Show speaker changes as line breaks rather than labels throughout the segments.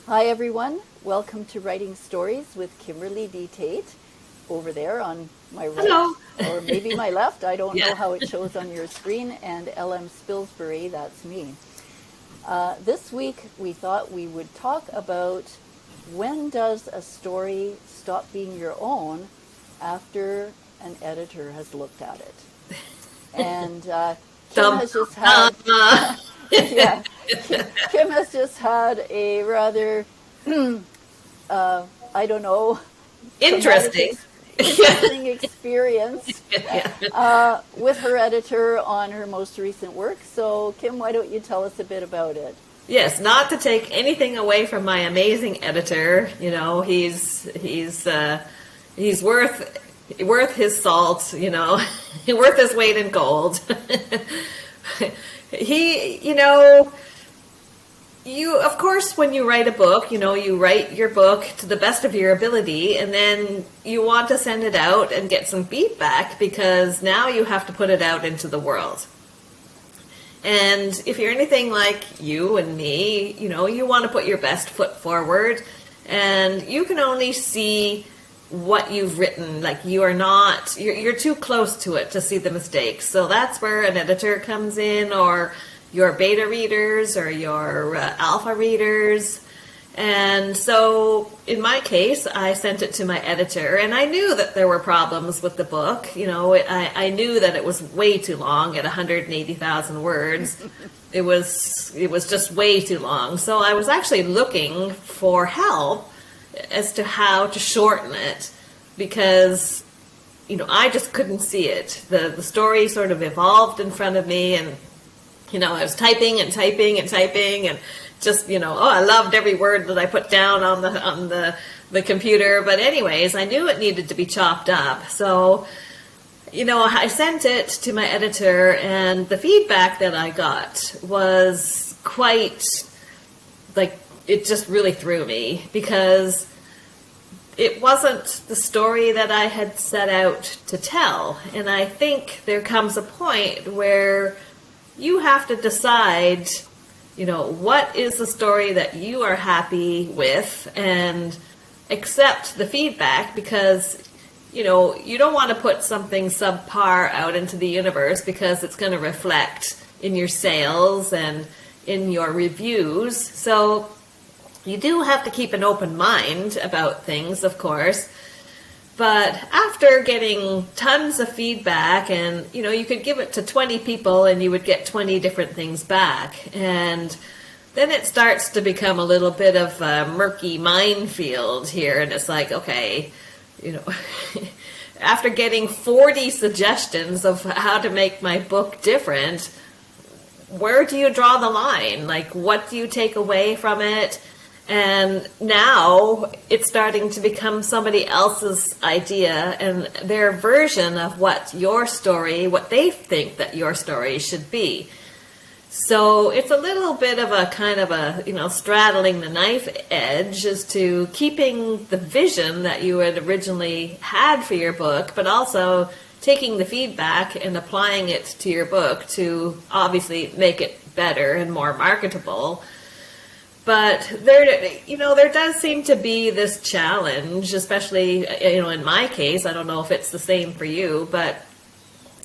Hi, everyone. Welcome to Writing Stories with Kimberly D. Tate over there on my right,
Hello.
or maybe my left. I don't
Yeah.
know how it shows on your screen. And L.M. Spilsbury, that's me. This week, we thought we would talk about when does a story stop being your own after an editor has looked at it. And Kim
Dum,
has just
dum,
had, yeah, Kim has just had a rather I don't know, traumatic,
Interesting. Yeah.
interesting experience with her editor on her most recent work. So, Kim, why don't you tell us a bit about it?
Yes, not to take anything away from my amazing editor. He's worth his salt. Worth his weight in gold. he, you know, You, of course, when you write a book, you write your book to the best of your ability, and then you want to send it out and get some feedback because now you have to put it out into the world. And if you're anything like you and me, you want to put your best foot forward, and you can only see what you've written. Like you're too close to it to see the mistakes. So that's where an editor comes in, or your beta readers or your alpha readers. And so in my case, I sent it to my editor, and I knew that there were problems with the book. I knew that it was way too long at 180,000 words. It was just way too long. So I was actually looking for help as to how to shorten it, because I just couldn't see it. The story sort of evolved in front of me, and I was typing and typing and typing, and just, I loved every word that I put down on the computer. But anyways, I knew it needed to be chopped up. So, I sent it to my editor, and the feedback that I got was quite, like, it just really threw me, because it wasn't the story that I had set out to tell. And I think there comes a point where you have to decide, what is the story that you are happy with, and accept the feedback, because, you don't want to put something subpar out into the universe, because it's going to reflect in your sales and in your reviews. So you do have to keep an open mind about things, of course. But after getting tons of feedback, and you could give it to 20 people and you would get 20 different things back, and then it starts to become a little bit of a murky minefield here. And it's like, okay, after getting 40 suggestions of how to make my book different, where do you draw the line? Like, what do you take away from it? And now it's starting to become somebody else's idea and their version of what they think that your story should be. So it's a little bit of a kind of a, straddling the knife edge as to keeping the vision that you had originally had for your book, but also taking the feedback and applying it to your book to obviously make it better and more marketable. But there does seem to be this challenge, especially, in my case. I don't know if it's the same for you, but,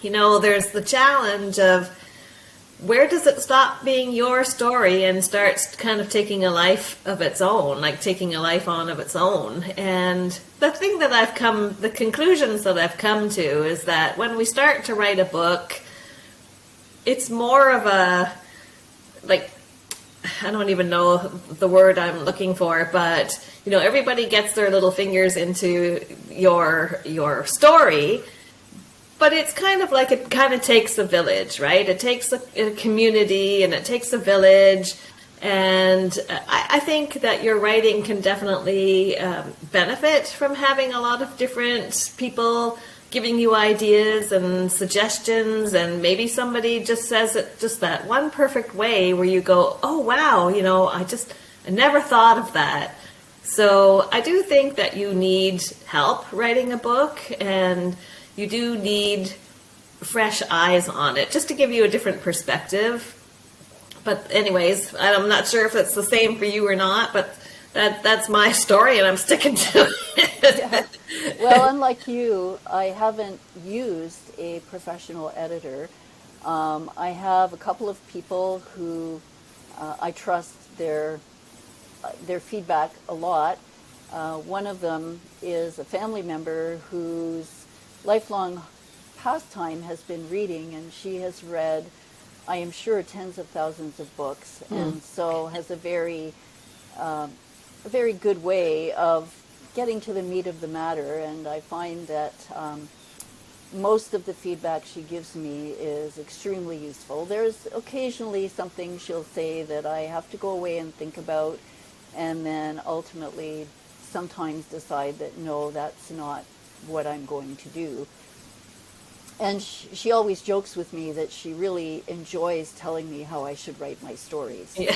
there's the challenge of, where does it stop being your story and starts kind of taking a life of its own, like taking a life on of its own? And the conclusions that I've come to is that when we start to write a book, it's more of a, like, I don't even know the word I'm looking for, but everybody gets their little fingers into your story, but it's kind of like, it kind of takes a village, right? It takes a community, and it takes a village. And I think that your writing can definitely benefit from having a lot of different people giving you ideas and suggestions, and maybe somebody just says it just that one perfect way where you go, oh wow, I never thought of that. So I do think that you need help writing a book, and you do need fresh eyes on it just to give you a different perspective. But anyways, I'm not sure if it's the same for you or not, but that's my story, and I'm sticking to it.
Yeah. Well, unlike you, I haven't used a professional editor. I have a couple of people who I trust their feedback a lot. One of them is a family member whose lifelong pastime has been reading, and she has read, I am sure, tens of thousands of books, and so has a very good way of getting to the meat of the matter. And I find that most of the feedback she gives me is extremely useful. There's occasionally something she'll say that I have to go away and think about, and then ultimately sometimes decide that no, that's not what I'm going to do. And she always jokes with me that she really enjoys telling me how I should write my stories.
Yeah.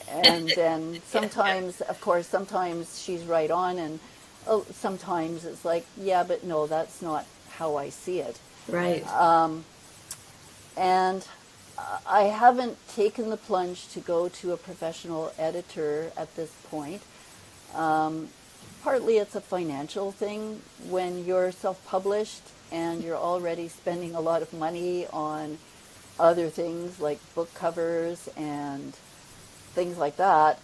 And then sometimes, of course, sometimes she's right on, and sometimes it's like, yeah, but no, that's not how I see it.
Right.
And I haven't taken the plunge to go to a professional editor at this point. Partly it's a financial thing. When you're self-published and you're already spending a lot of money on other things like book covers and things like that,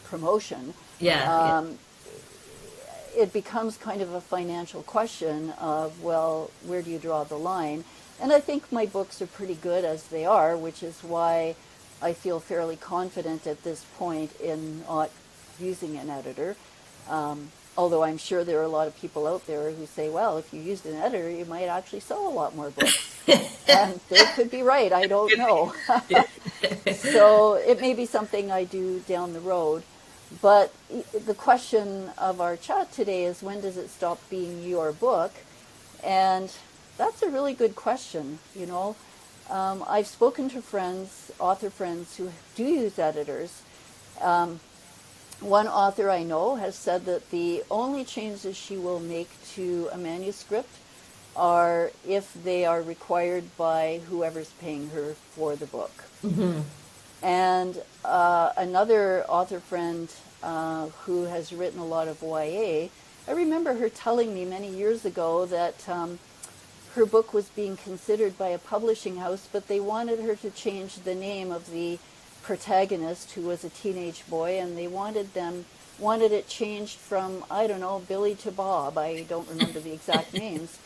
promotion,
Yeah.
it becomes kind of a financial question of, well, where do you draw the line? And I think my books are pretty good as they are, which is why I feel fairly confident at this point in not using an editor. Although I'm sure there are a lot of people out there who say, well, if you used an editor, you might actually sell a lot more books. And they could be right. I don't know. So it may be something I do down the road. But the question of our chat today is, when does it stop being your book? And that's a really good question, you know. I've spoken to friends, author friends, who do use editors. One author I know has said that the only changes she will make to a manuscript are if they are required by whoever's paying her for the book.
Mm-hmm.
And another author friend who has written a lot of YA, I remember her telling me many years ago that her book was being considered by a publishing house, but they wanted her to change the name of the protagonist, who was a teenage boy, and they wanted it changed from, I don't know, Billy to Bob. I don't remember the exact names.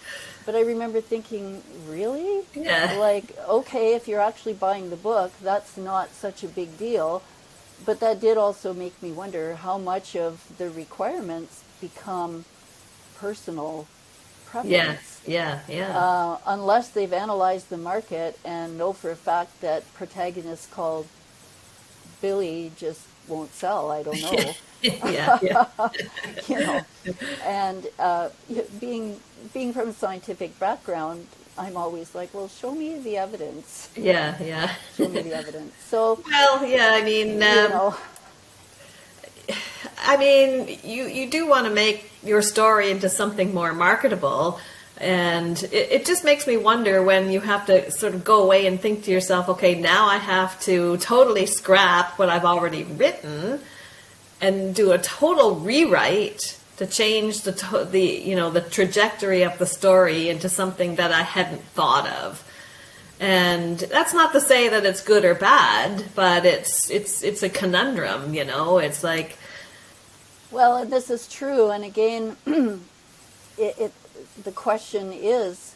But I remember thinking, really?
Yeah.
Like, okay, if you're actually buying the book, that's not such a big deal. But that did also make me wonder how much of the requirements become personal preference.
Yeah.
Unless they've analyzed the market and know for a fact that protagonists called Billy just won't sell. I don't know.
Yeah.
You know, and being from a scientific background, I'm always like, well, show me the evidence.
Yeah.
Show me the evidence. So,
Well, yeah, I mean,
you know,
you do want to make your story into something more marketable. And it just makes me wonder when you have to sort of go away and think to yourself, okay, now I have to totally scrap what I've already written and do a total rewrite to change the trajectory of the story into something that I hadn't thought of. And that's not to say that it's good or bad, but it's a conundrum, you know. It's like,
well, and this is true. And again, the question is,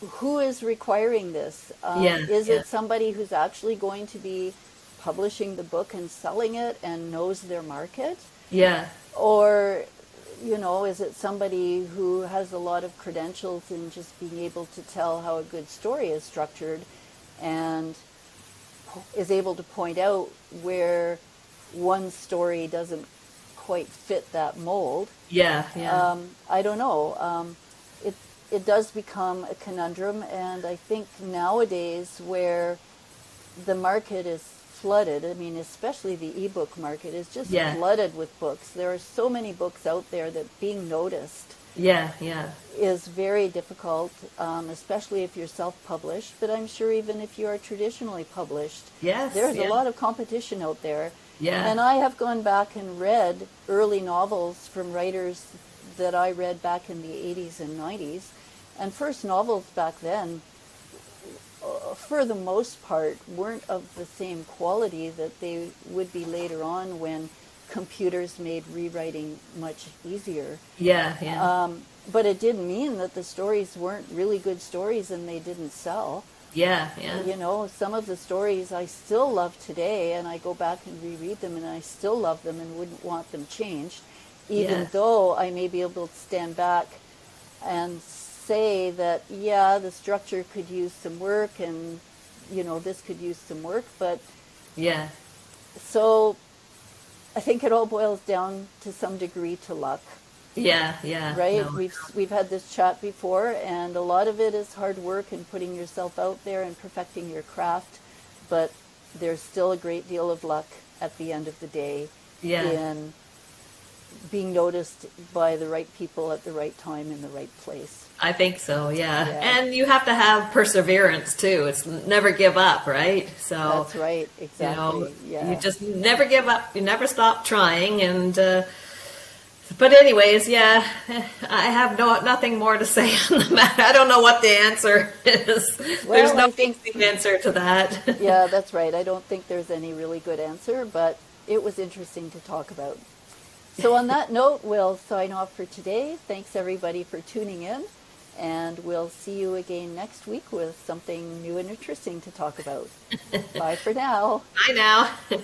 who is requiring this? Is it somebody who's actually going to be publishing the book and selling it and knows their market?
Yeah.
Or, you know, is it somebody who has a lot of credentials in just being able to tell how a good story is structured and is able to point out where one story doesn't quite fit that mold?
Yeah.
I don't know. It does become a conundrum, and I think nowadays where the market is flooded, I mean, especially the ebook market is just flooded with books. There are so many books out there that being noticed
Yeah, yeah.
is very difficult, especially if you're self-published, but I'm sure even if you are traditionally published,
Yes,
there's a
yeah.
lot of competition out there.
Yeah.
And I have gone back and read early novels from writers that I read back in the 80s and 90s. And first novels back then, for the most part, weren't of the same quality that they would be later on when computers made rewriting much easier.
Yeah, yeah.
But it didn't mean that the stories weren't really good stories and they didn't sell.
Yeah, yeah.
You know, some of the stories I still love today, and I go back and reread them, and I still love them and wouldn't want them changed, even
Yes.
though I may be able to stand back and say that, yeah, the structure could use some work, and, you know, this could use some work. But
Yeah.
so I think it all boils down to some degree to luck.
Yeah, yeah.
Right?
No.
We've had this chat before, and a lot of it is hard work and putting yourself out there and perfecting your craft, but there's still a great deal of luck at the end of the day
Yeah.
in being noticed by the right people at the right time in the right place.
I think so, yeah.
Yeah.
And you have to have perseverance too. It's never give up, right? So
That's right, exactly.
you know,
Yeah.
you just never give up. You never stop trying. And but anyways, yeah, I have nothing more to say on the matter. I don't know what the answer is.
Well,
There's no
I think-
easy answer to that.
Yeah, that's right. I don't think there's any really good answer, but it was interesting to talk about. So on that note, we'll sign off for today. Thanks everybody for tuning in, and we'll see you again next week with something new and interesting to talk about. Bye for now.
Bye now.